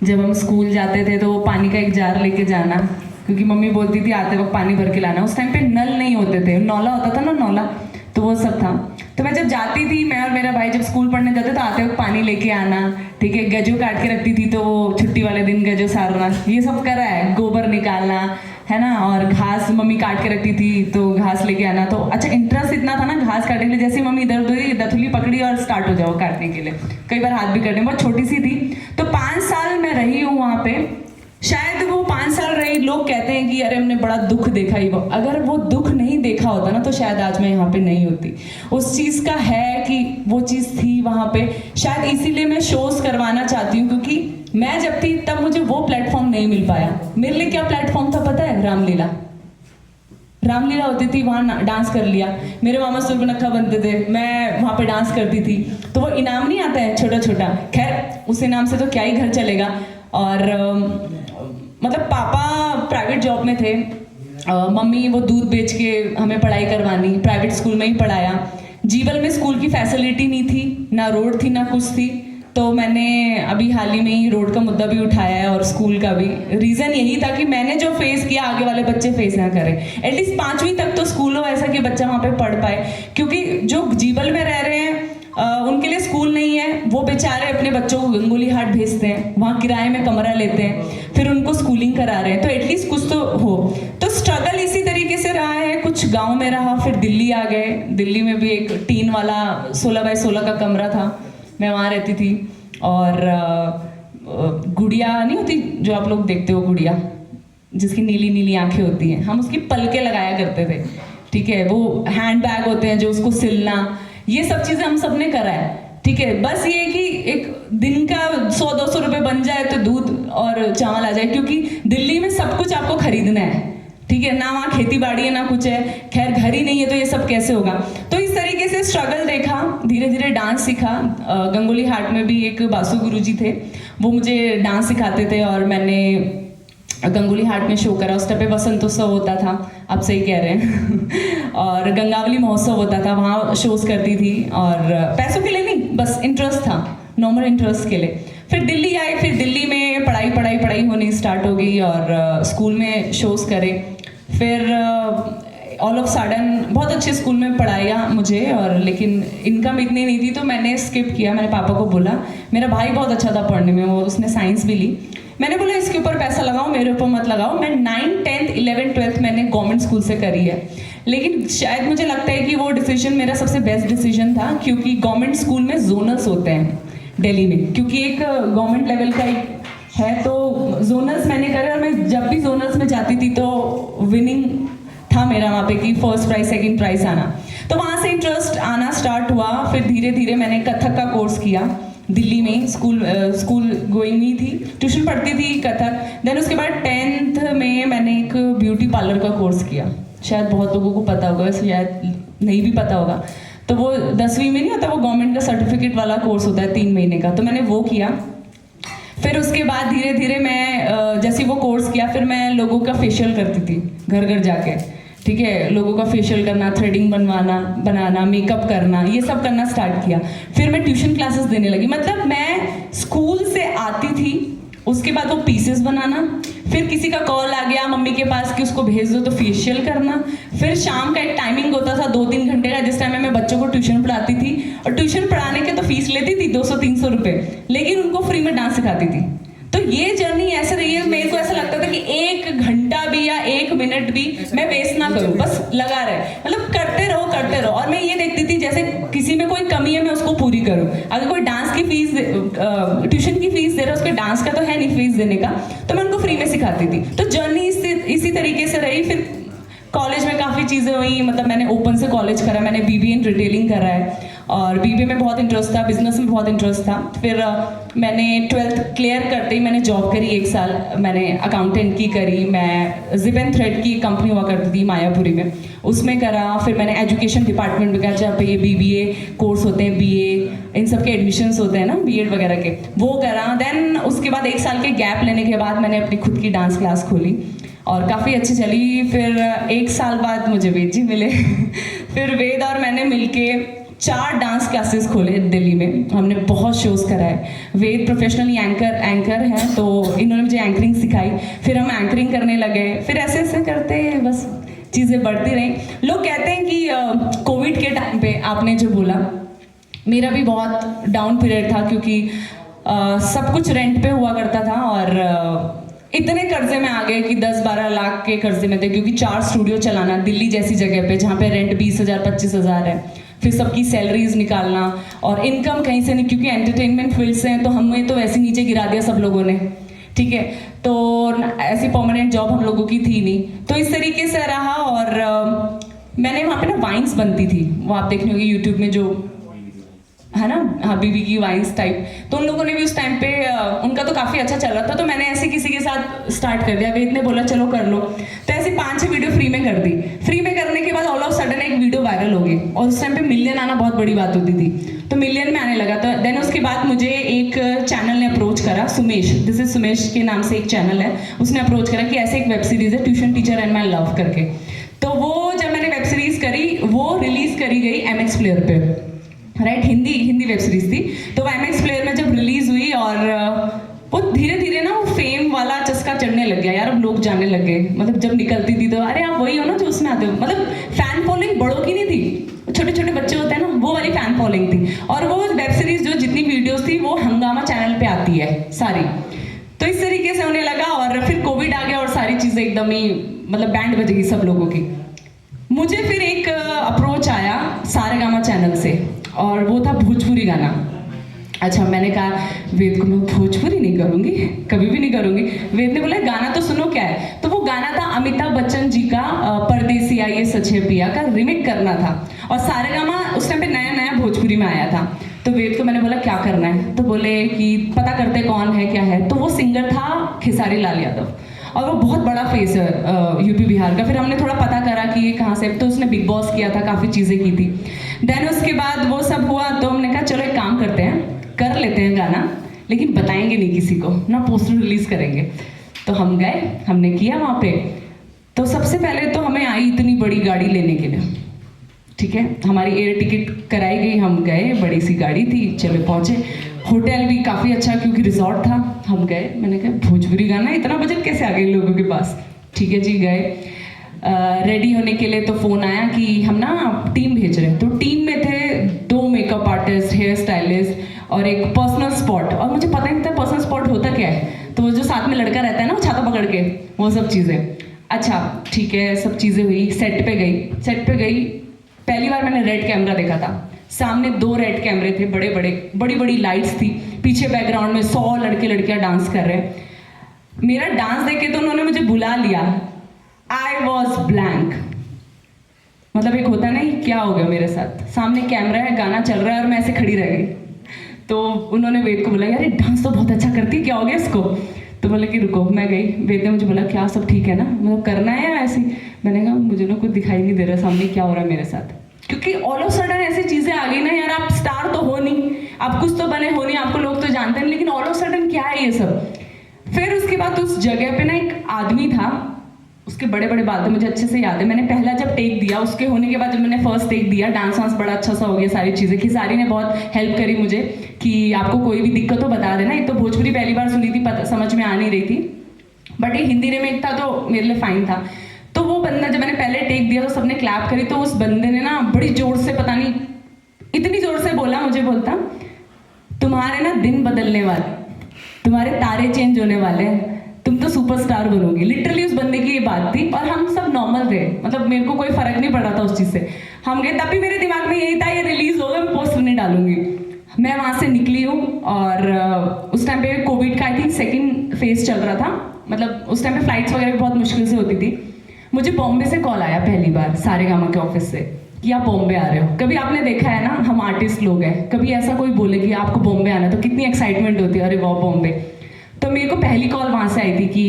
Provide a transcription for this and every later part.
जब हम स्कूल जाते थे तो वो पानी का एक जार लेके जाना, क्योंकि मम्मी बोलती थी आते वक्त पानी भर के लाना। उस टाइम पे नल नहीं होते थे, नौला होता था ना, नौला, तो वो सब था। तो मैं जब जाती थी, मैं और मेरा भाई जब स्कूल पढ़ने जाते तो आते वक्त पानी लेके आना, ठीक है। गजो काट के रखती थी तो वो छुट्टी वाले दिन गजो सारना, ये सब करा है। गोबर निकालना, है ना। और घास मम्मी काट के रखती थी तो घास लेके आना। तो अच्छा इंटरेस्ट इतना था ना घास काटने के लिए, जैसे मम्मी इधर उधर दथुली पकड़ी और स्टार्ट हो जाओ काटने के लिए। कई बार हाथ भी कटने, बहुत छोटी सी थी। तो 5 साल मैं रही हूँ वहाँ पे। शायद वो 5 साल रही, लोग कहते हैं कि अरे हमने बड़ा दुख देखा ही। वो अगर वो दुख नहीं देखा होता ना तो शायद आज मैं यहाँ पे नहीं होती। उस चीज़ का है कि वो चीज़ थी वहाँ पे, शायद इसीलिए मैं शोज करवाना चाहती हूँ, क्योंकि मैं जब थी तब मुझे वो प्लेटफॉर्म नहीं मिल पाया। मेरे लिए क्या प्लेटफॉर्म था पता है? रामलीला। रामलीला होती थी, वहाँ डांस कर लिया। मेरे मामा सुर्पनखा बनते थे, मैं वहाँ पे डांस करती थी। तो वो इनाम नहीं आता है छोटा छोटा, खैर उस इनाम से तो क्या ही घर चलेगा। और मतलब पापा प्राइवेट जॉब में थे, मम्मी वो दूध बेच के हमें पढ़ाई करवानी, प्राइवेट स्कूल में ही पढ़ाया। जीवल में स्कूल की फैसिलिटी नहीं थी, ना रोड थी ना कुछ थी। तो मैंने अभी हाल ही में ही रोड का मुद्दा भी उठाया है और स्कूल का भी। रीज़न यही था कि मैंने जो फेस किया आगे वाले बच्चे फेस ना करें। एटलीस्ट 5वीं तक तो स्कूल हो ऐसा कि बच्चा वहाँ पे पढ़ पाए, क्योंकि जो जीवल में रह रहे हैं उनके लिए स्कूल नहीं है। वो बेचारे अपने बच्चों को गंगोली हाट भेजते हैं, वहाँ किराए में कमरा लेते हैं, फिर उनको स्कूलिंग करा रहे हैं। तो एटलीस्ट कुछ तो हो। तो स्ट्रगल इसी तरीके से रहा है। कुछ गांव में रहा, फिर दिल्ली आ गए। दिल्ली में भी एक टीन वाला 16x16 का कमरा था, मैं वहाँ रहती थी। और गुड़िया नहीं होती जो आप लोग देखते हो, गुड़िया जिसकी नीली नीली आंखें होती हैं, हम उसकी पलके लगाया करते थे, ठीक है। वो हैंड बैग होते हैं जो उसको सिलना, ये सब चीज़ें हम सब ने करा है, ठीक है। बस ये कि एक दिन का 100-200 रुपये बन जाए तो दूध और चावल आ जाए, क्योंकि दिल्ली में सब कुछ आपको खरीदना है, ठीक है ना। वहाँ खेती बाड़ी है ना कुछ है, खैर घर ही नहीं है तो ये सब कैसे होगा। तो इस तरीके से स्ट्रगल देखा, धीरे धीरे डांस सीखा। गंगोली हाट में भी एक बासु गुरुजी थे, वो मुझे डांस सिखाते थे और मैंने गंगोली हाट में शो करा। उस टाइम पे वसंतोत्सव होता था, आप सही कह रहे हैं और गंगावली महोत्सव होता था, वहाँ शोज करती थी। और पैसों के लिए नहीं, बस इंटरेस्ट था, नॉर्मल इंटरेस्ट के लिए। फिर दिल्ली आए, फिर दिल्ली में पढ़ाई होनी स्टार्ट हो गई और स्कूल में शोज करे। फिर ऑल ऑफ सडन बहुत अच्छे स्कूल में पढ़ाया मुझे, और लेकिन इनकम इतनी नहीं थी तो मैंने स्किप किया। मैंने पापा को बोला, मेरा भाई बहुत अच्छा था पढ़ने में, वो उसने साइंस भी ली। मैंने बोला इसके ऊपर पैसा लगाओ, मेरे ऊपर मत लगाओ। मैं 9th 10th 11th 12th मैंने गवर्नमेंट स्कूल से करी है, लेकिन शायद मुझे लगता है कि वो डिसीजन मेरा सबसे बेस्ट डिसीजन था, क्योंकि गवर्नमेंट स्कूल में जोनल्स होते हैं दिल्ली में, क्योंकि एक गवर्नमेंट लेवल का एक है। तो जोनल्स मैंने करे, और मैं जब भी जोनल्स में जाती थी तो विनिंग था मेरा वहाँ पे कि फर्स्ट प्राइज सेकंड प्राइज आना। तो वहाँ से इंटरेस्ट आना स्टार्ट हुआ। फिर धीरे धीरे मैंने कथक का कोर्स किया दिल्ली में, स्कूल गोइंग ही थी, ट्यूशन पढ़ती थी कथक। देन उसके बाद 10th में मैंने एक ब्यूटी पार्लर का कोर्स किया, शायद बहुत लोगों को पता होगा, शायद नहीं भी पता होगा। तो वो 10वीं में नहीं होता, वो गवर्नमेंट का सर्टिफिकेट वाला कोर्स होता है 3 महीने का, तो मैंने वो किया। फिर उसके बाद धीरे धीरे मैं जैसे वो कोर्स किया, फिर मैं लोगों का फेशियल करती थी घर घर जाके, ठीक है। लोगों का फेशियल करना, थ्रेडिंग बनाना, मेकअप करना, ये सब करना स्टार्ट किया। फिर मैं ट्यूशन क्लासेस देने लगी। मतलब मैं स्कूल से आती थी, उसके बाद वो पीसेस बनाना, फिर किसी का कॉल आ गया मम्मी के पास कि उसको भेज दो, तो फेशियल करना। फिर शाम का एक टाइमिंग होता था 2-3 घंटे का, जिस टाइम में मैं बच्चों को ट्यूशन पढ़ाती थी। और ट्यूशन पढ़ाने के तो फीस लेती थी 200-300 रुपये, लेकिन उनको फ्री में डांस सिखाती थी। तो ये जर्नी ऐसे रही है, मेरे को ऐसा लगता था कि 1 घंटा भी या 1 मिनट भी मैं वेस्ट ना करूं, बस लगा रहे, मतलब करते रहो। और मैं ये देखती थी जैसे किसी में कोई कमी है मैं उसको पूरी करूं। अगर कोई डांस की फीस, ट्यूशन की फीस दे रहा है, उसके डांस का तो है नहीं फीस देने का, तो मैं उनको फ्री में सिखाती थी। तो जर्नी इसी तरीके से रही। फिर कॉलेज में काफ़ी चीज़ें हुई, मतलब मैंने ओपन से कॉलेज करा, मैंने BBA इन रिटेलिंग करा है, और BBA में बहुत इंटरेस्ट था, बिजनेस में बहुत इंटरेस्ट था। फिर मैंने 12th क्लियर करते ही मैंने जॉब करी 1 साल, मैंने अकाउंटेंट की करी। मैं जिप एंड थ्रेड की कंपनी हुआ करती थी मायापुरी में, उसमें करा। फिर मैंने एजुकेशन डिपार्टमेंट में कहा, जहाँ पे ये BBA कोर्स होते हैं, BA इन सब के एडमिशन्स होते हैं ना, B.Ed वगैरह के, वो करा। देन उसके बाद 1 साल के गैप लेने के बाद मैंने अपनी खुद की डांस क्लास खोली और काफ़ी अच्छी चली। फिर 1 साल बाद मुझे वेद जी मिले फिर वेद और मैंने मिलके 4 डांस क्लासेस खोले दिल्ली में, हमने बहुत शोज कराए। वेद प्रोफेशनली एंकर हैं, तो इन्होंने मुझे एंकरिंग सिखाई, फिर हम एंकरिंग करने लगे, फिर ऐसे ऐसे करते बस चीज़ें बढ़ती रहीं। लोग कहते हैं कि कोविड के टाइम पे आपने जो बोला, मेरा भी बहुत डाउन पीरियड था, क्योंकि सब कुछ रेंट पे हुआ करता था और इतने कर्जे में आ गए कि 10-12 लाख के कर्जे में थे, क्योंकि 4 स्टूडियो चलाना दिल्ली जैसी जगह पे जहाँ पे रेंट 20,000 25,000 है, फिर सबकी सैलरीज निकालना और इनकम कहीं से नहीं, क्योंकि एंटरटेनमेंट फील्ड से हैं, तो हमें तो वैसे नीचे गिरा दिया सब लोगों ने, ठीक है। तो ऐसी परमानेंट जॉब हम लोगों की थी नहीं, तो इस तरीके से रहा। और मैंने वहाँ पे ना वाइन्स बनती थी, वो आप देखने होंगे यूट्यूब में, जो है ना, हाँ, बीबी की वाइन्स टाइप। तो उन लोगों ने भी उस टाइम पे उनका तो काफ़ी अच्छा चल रहा था, तो मैंने ऐसे किसी के साथ स्टार्ट कर दिया। वेद ने बोला चलो कर लो, तो ऐसे 5-6 वीडियो फ्री में कर दी। फ्री में करने के बाद ऑल ऑफ सडन एक वीडियो वायरल हो गई, और उस टाइम पे मिलियन आना बहुत बड़ी बात होती थी, तो मिलियन में आने लगा। तो देन उसके बाद मुझे एक चैनल ने अप्रोच करा, सुमेश, दिस इज सुमेश के नाम से एक चैनल है, उसने अप्रोच करा कि ऐसे एक वेब सीरीज है tuition teacher and my love करके। तो वो जब मैंने वेब सीरीज करी, वो रिलीज करी गई MX प्लेयर पे, राइट, हिंदी वेब सीरीज थी। तो वो MX प्लेयर में जब रिलीज हुई, और वो धीरे धीरे ना वो फेम वाला चस्का चढ़ने लग गया यार, अब लोग जाने लग गए। मतलब जब निकलती थी तो अरे आप वही हो ना जो उसमें आते हो, मतलब फैन फॉलोइंग बड़ों की नहीं थी, छोटे छोटे बच्चे होते हैं ना, वो वाली फैन फॉलोइंग थी। और वो वेब सीरीज जो जितनी वीडियोस थी वो हंगामा चैनल पे आती है सारी, तो इस तरीके से होने लगा। और फिर कोविड आ गया और सारी चीजें एकदम ही मतलब बैंड बज गई सब लोगों की। मुझे फिर एक अप्रोच आया सारेगामा चैनल से, और वो था भोजपुरी गाना। अच्छा, मैंने कहा वेद को मैं भोजपुरी नहीं करूँगी, कभी भी नहीं करूँगी। वेद ने बोला गाना तो सुनो क्या है, तो वो गाना था अमिताभ बच्चन जी का परदेसिया ये सच है पिया का रिमेक करना था, और सारेगामा उस टाइम पे नया नया भोजपुरी में आया था। तो वेद को मैंने बोला क्या करना है, तो बोले कि पता करते कौन है क्या है। तो वो सिंगर था खेसारी लाल यादव, और वो बहुत बड़ा फेस है यूपी बिहार का। फिर हमने थोड़ा पता करा कि ये कहाँ से, तो उसने बिग बॉस किया था, काफ़ी चीज़ें की थी। देन उसके बाद वो सब हुआ, तो हमने कहा चलो एक काम करते हैं, कर लेते हैं गाना, लेकिन बताएंगे नहीं किसी को ना, पोस्टर रिलीज करेंगे। तो हम गए, हमने किया वहाँ पे। तो सबसे पहले तो हमें आई इतनी बड़ी गाड़ी लेने के लिए, ठीक है, हमारी एयर टिकट कराई गई, हम गए, बड़ी सी गाड़ी थी, चले पहुँचे। होटल भी काफ़ी अच्छा क्योंकि रिजॉर्ट था, हम गए। मैंने कहा भोजपुरी गाना, इतना बजट कैसे आ गए लोगों के पास, ठीक है जी। गए रेडी होने के लिए, तो फ़ोन आया कि हम ना टीम भेज रहे हैं। तो टीम में थे 2 मेकअप आर्टिस्ट, हेयर स्टाइलिस्ट और एक पर्सनल स्पॉट। और मुझे पता नहीं था पर्सनल स्पॉट होता क्या है, तो वो जो साथ में लड़का रहता है ना, वो छाता पकड़ के, वो सब चीज़ें। अच्छा ठीक है, सब चीज़ें हुई, सेट पे गई। पहली बार मैंने रेड कैमरा देखा था, सामने 2 रेड कैमरे थे, बड़ी बड़ी लाइट्स थी, पीछे बैकग्राउंड में 100 लड़के लड़कियां डांस कर रहे हैं। मेरा डांस देख के तो उन्होंने मुझे बुला लिया, आई वॉज ब्लैंक। मतलब एक होता नहीं क्या हो गया मेरे साथ, सामने कैमरा है, गाना चल रहा है और मैं ऐसे खड़ी रह गई। तो उन्होंने वेद को बोला यार ये डांस तो बहुत अच्छा करती है, क्या हो गया इसको। तो बोले कि रुको, मैं गई। वेद ने मुझे बोला क्या सब ठीक है ना, मतलब करना है या ऐसे। मैंने कहा मुझे ना कुछ दिखाई नहीं दे रहा सामने क्या हो रहा है मेरे साथ, क्योंकि ऑल ऑफ सडन ऐसी चीजें आ गई ना यार, आप स्टार तो हो नहीं, आप कुछ तो बने हो नहीं, आपको लोग तो जानते हैं, लेकिन ऑल ऑफ सडन क्या है ये सब। फिर उसके बाद उस जगह पे ना एक आदमी था, उसके बड़े बड़े बाल थे, मुझे अच्छे से याद है। मैंने पहला जब टेक दिया, उसके होने के बाद जब मैंने फर्स्ट टेक दिया, डांस वांस बड़ा अच्छा सा हो गया, सारी चीज़ें। खिसारी ने बहुत हेल्प करी मुझे कि आपको कोई भी दिक्कत हो बता देना। एक तो भोजपुरी पहली बार सुनी थी, पता समझ में आ नहीं रही थी, बट ये हिंदी रिमेक था तो मेरे लिए फाइन था। तो वो बंदा जब मैंने पहले टेक दिया तो सबने क्लैप करी, तो उस बंदे ने ना बड़ी जोर से, पता नहीं इतनी जोर से बोला, मुझे बोलता तुम्हारे ना दिन बदलने वाले, तुम्हारे तारे चेंज होने वाले हैं, तुम तो सुपरस्टार बनोगी। लिटरली उस बंदे की ये बात थी, और हम सब नॉर्मल थे, मतलब मेरे को कोई फर्क नहीं पड़ रहा था उस चीज़ से। हम गए, तब भी मेरे दिमाग में यही था ये रिलीज होगा, मैं पोस्टर नहीं डालूंगी। मैं वहाँ से निकली हूँ, और उस टाइम पे कोविड का आई थिंक 2nd फेज चल रहा था, मतलब उस टाइम पे फ्लाइट्स वगैरह भी बहुत मुश्किल से होती थी। मुझे बॉम्बे से कॉल आया पहली बार, सारेगामा के ऑफिस से, कि आप बॉम्बे आ रहे हो। कभी आपने देखा है ना, हम आर्टिस्ट लोग हैं, कभी ऐसा कोई बोले कि आपको बॉम्बे आना है तो कितनी एक्साइटमेंट होती है, अरे वाह बॉम्बे। तो मेरे को पहली कॉल वहाँ से आई थी कि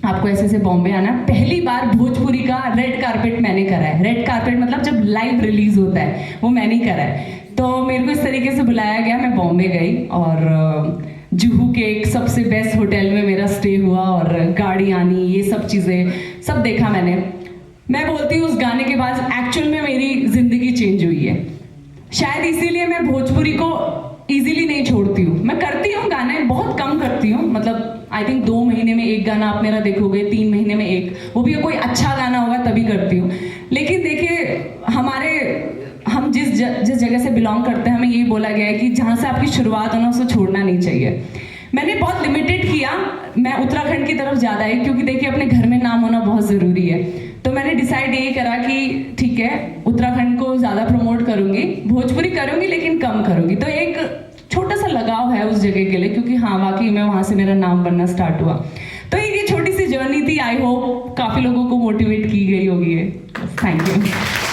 आपको ऐसे ऐसे बॉम्बे आना है। पहली बार भोजपुरी का रेड कारपेट मैंने करा है। रेड कारपेट मतलब जब लाइव रिलीज होता है, वो मैंने करा है। तो मेरे को इस तरीके से बुलाया गया, मैं बॉम्बे गई, और जुहू के एक सबसे बेस्ट होटल में मेरा स्टे हुआ, और गाड़ी आनी, ये सब चीज़ें सब देखा मैंने। मैं बोलती हूँ उस गाने के बाद एक्चुअल में मेरी जिंदगी चेंज हुई है। शायद इसीलिए मैं भोजपुरी को इजीली नहीं छोड़ती हूँ। मैं करती हूँ गाने, बहुत कम करती हूँ, मतलब आई थिंक 2 महीने में एक गाना आप मेरा देखोगे, 3 महीने में एक, वो भी कोई अच्छा गाना होगा तभी करती हूँ। लेकिन देखिए हम जिस जगह से बिलोंग करते हैं, हमें यही बोला गया है कि जहाँ से आपकी शुरुआत हो ना, उसे छोड़ना नहीं चाहिए। मैंने बहुत लिमिटेड किया, मैं उत्तराखंड की तरफ ज़्यादा है, क्योंकि देखिए अपने घर में नाम होना बहुत ज़रूरी है। तो मैंने डिसाइड यही करा कि ठीक है, उत्तराखंड को ज़्यादा प्रमोट करूँगी, भोजपुरी करूँगी लेकिन कम करूँगी। तो एक छोटा सा लगाव है उस जगह के लिए, क्योंकि हाँ वाकई में वहाँ से मेरा नाम बनना स्टार्ट हुआ। तो ये छोटी सी जर्नी थी, आई होप काफ़ी लोगों को मोटिवेट की गई होगी। Thank you.